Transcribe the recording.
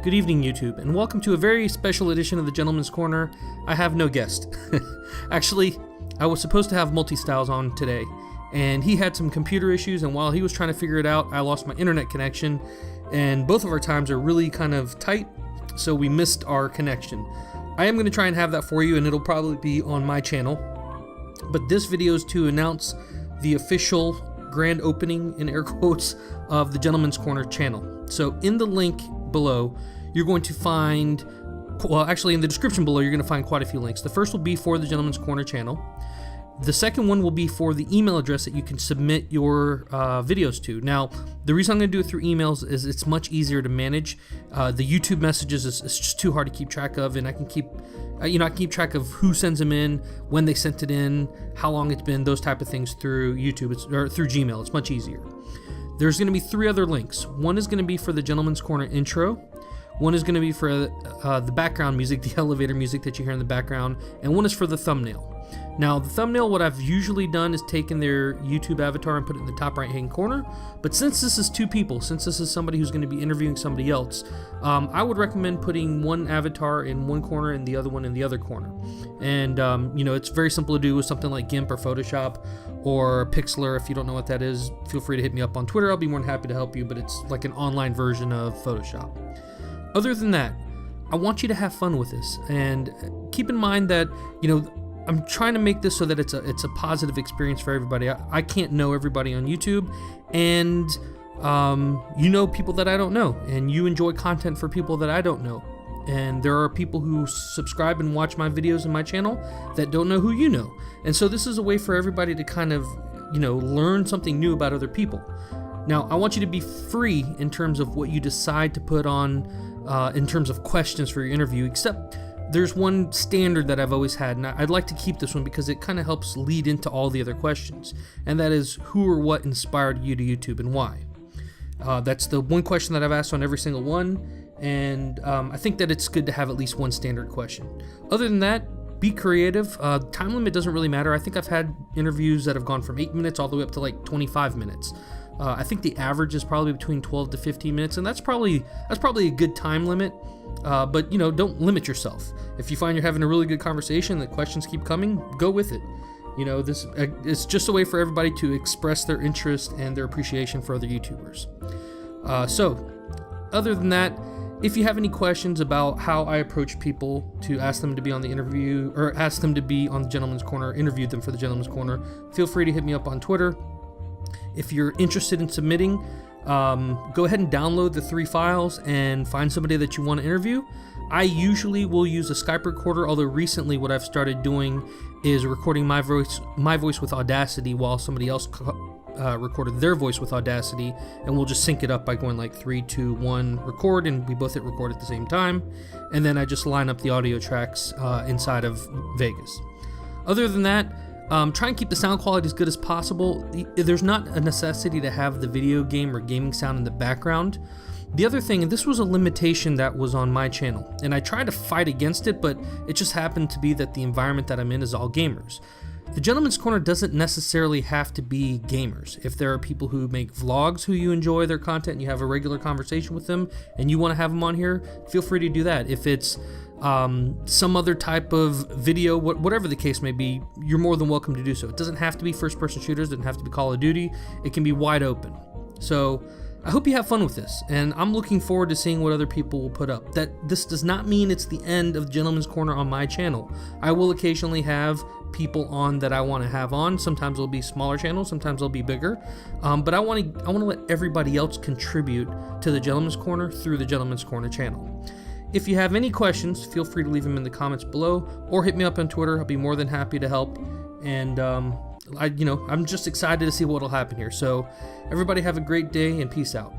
Good evening, YouTube, and welcome to a very special edition of the Gentleman's Corner. I have no guest. Actually, I was supposed to have Multi-Styles on today, and he had some computer issues, and while he was trying to figure it out, I lost my internet connection, and both of our times are really kind of tight, so we missed our connection. I am going to try and have that for you, and it'll probably be on my channel, but this video is to announce the official grand opening, in air quotes, of the Gentleman's Corner channel. So in the link below, you're going to find, well, actually in the description below, you're going to find quite a few links. The first will be for the Gentleman's Corner channel. The second one will be for the email address that you can submit your videos to. Now, the reason I'm going to do it through emails is it's much easier to manage. The YouTube messages is just too hard to keep track of, and I can keep, I can keep track of who sends them in, when they sent it in, how long it's been, those type of things through YouTube or through Gmail. It's much easier. There's going to be 3 other links. One is going to be for the Gentleman's Corner intro. One is going to be for the background music, the elevator music that you hear in the background, and one is for the thumbnail. Now, the thumbnail, what I've usually done is taken their YouTube avatar and put it in the top right-hand corner, but since this is 2 people, since this is somebody who's going to be interviewing somebody else, I would recommend putting one avatar in one corner and the other one in the other corner. And, it's very simple to do with something like GIMP or Photoshop or Pixlr. If you don't know what that is, feel free to hit me up on Twitter. I'll be more than happy to help you, but it's like an online version of Photoshop. Other than that, I want you to have fun with this, and keep in mind that, I'm trying to make this so that it's a positive experience for everybody. I can't know everybody on YouTube, and you know people that I don't know, and you enjoy content for people that I don't know. And there are people who subscribe and watch my videos in my channel that don't know who you know. And so this is a way for everybody to kind of, learn something new about other people. Now, I want you to be free in terms of what you decide to put on in terms of questions for your interview, except there's one standard that I've always had, and I'd like to keep this one because it kind of helps lead into all the other questions, and that is, who or what inspired you to YouTube and why? That's the one question that I've asked on every single one, and I think that it's good to have at least one standard question. Other than that, be creative. Time limit doesn't really matter. I think I've had interviews that have gone from 8 minutes all the way up to like 25 minutes. I think the average is probably between 12 to 15 minutes, and that's probably a good time limit. But don't limit yourself. If you find you're having a really good conversation, the questions keep coming, go with it. This it's just a way for everybody to express their interest and their appreciation for other YouTubers. So, other than that, if you have any questions about how I approach people to ask them to be on the interview, or ask them to be on the Gentleman's Corner, interview them for the Gentleman's Corner, feel free to hit me up on Twitter. If you're interested in submitting, go ahead and download the 3 files and find somebody that you want to interview. I usually will use a Skype recorder, although recently what I've started doing is recording my voice with Audacity while somebody else recorded their voice with Audacity, and we'll just sync it up by going like 3, 2, 1, record, and we both hit record at the same time, and then I just line up the audio tracks inside of Vegas. Other than that, try and keep the sound quality as good as possible. There's not a necessity to have the video game or gaming sound in the background. The other thing, and this was a limitation that was on my channel, and I tried to fight against it, but it just happened to be that the environment that I'm in is all gamers. The Gentleman's Corner doesn't necessarily have to be gamers. If there are people who make vlogs who you enjoy their content and you have a regular conversation with them and you want to have them on here, feel free to do that. If it's some other type of video, whatever the case may be, you're more than welcome to do so. It doesn't have to be first-person shooters, it doesn't have to be Call of Duty, it can be wide open. So I hope you have fun with this, and I'm looking forward to seeing what other people will put up. This does not mean it's the end of Gentleman's Corner on my channel. I will occasionally have people on that I want to have on. Sometimes it'll be smaller channels, sometimes they'll be bigger, but I want to let everybody else contribute to the Gentleman's Corner through the Gentleman's Corner channel. If you have any questions, feel free to leave them in the comments below, or hit me up on Twitter. I'll be more than happy to help. And I'm just excited to see what will happen here. So everybody have a great day, and peace out.